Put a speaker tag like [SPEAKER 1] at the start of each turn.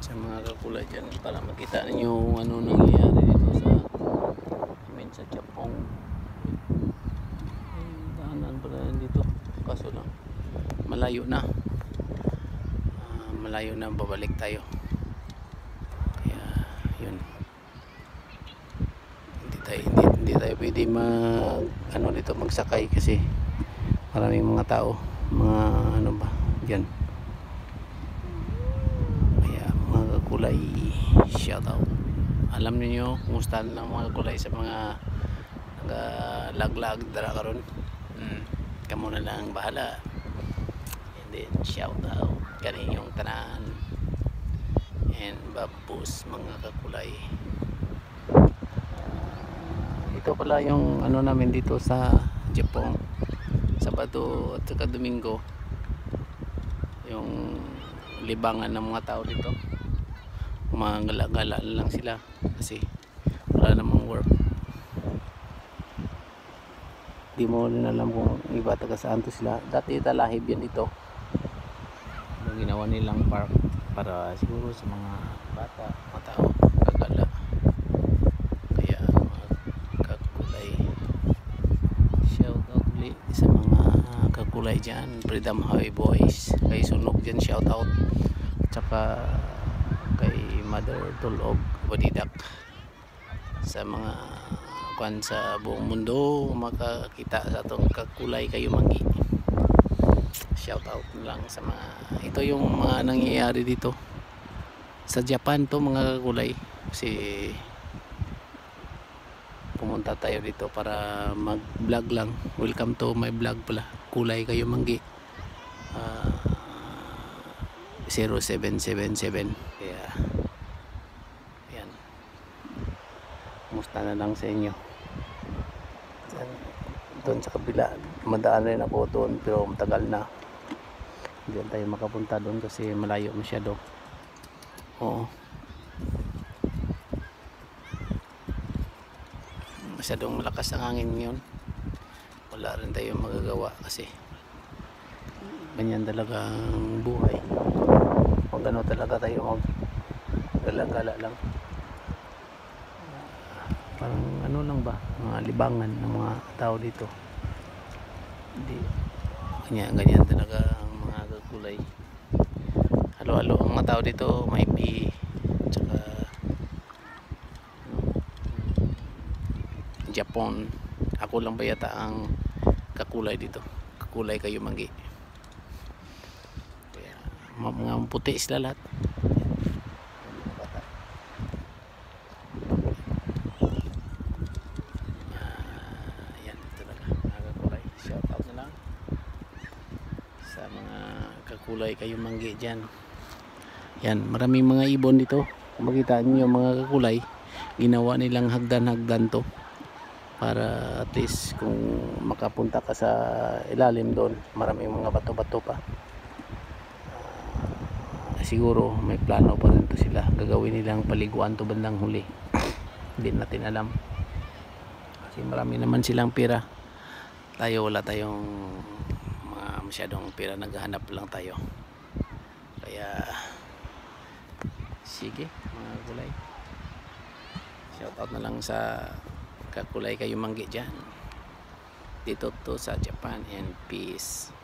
[SPEAKER 1] sa mga kakulay dyan para makita ninyo ano nangyayari dito sa amin sa Japong. Daanan pala dito kaso lang malayo na, malayo na, babalik tayo kaya yun, hindi tayo pwede ano dito magsakay kasi maraming mga tao, mga ano ba dyan. Kulay, shout out. Alam niyo kumusta na mga kulay sa mga nagalaglag dara karon. Kamo na lang bahala. And then shout out kaninyong tanan. And babus mga kakulay. Ito pala yung ano namin dito sa Japong. Sabado at saka Domingo. Yung libangan ng mga tao dito. Mga gala-gala lang sila kasi wala namang work. Di mo rin alam kung iba taga saan to sila. Dati talahib yan dito, ginawa nilang park para siguro sa mga bata, mga tao gagala. Kaya kakulay, shout out ulit sa mga kakulay dyan, Freedom Highway Boys, kay Sunog dyan shout out, tsaka kay Mother Tulog Badidak, sa mga kwan sa buong mundo makakita sa itong kakulay kayo manggi. Shout out lang sa mga ito yung mga nangyayari dito sa Japan to mga kakulay, kasi pumunta tayo dito para mag vlog lang. Welcome to my vlog pala, kulay kayo manggi 0777. Kaya yan, musta na lang sa inyo. Doon sa kabila madaan rin ako doon pero matagal na, hindi tayo makapunta doon kasi malayo masyado. Oo, masyadong malakas ang hangin ngayon, wala rin tayo magagawa kasi ganyan talaga ang buhay. Kung gano'n talaga tayo mag gala-gala lang, parang ano lang ba, mga libangan ng mga tao dito. Hindi ganyan talaga ang mga kakulay. Halo-halo ang mga tao dito, may tsaka Japon. Ako lang ba yata ang kakulay dito, kakulay kayo manggi. Mga puti sila lahat. Yan talaga mga kakulay. Shout out na lang sa mga kakulay kayo manggi dyan. Yan, maraming mga ibon dito. Kung makita nyo yung mga kakulay, ginawa nilang hagdan-hagdan to para at least kung makapunta ka sa ilalim doon, maraming mga bato-bato pa. Siguro may plano pa rin to sila, gagawin nilang paliguan to bandang huli. Hindi natin alam kasi marami naman silang pera, tayo wala tayong masyadong pera, naghahanap lang tayo. Kaya sige mga kulay, shout out na lang sa kakulay kayo manggi dyan dito to sa Japan, and peace.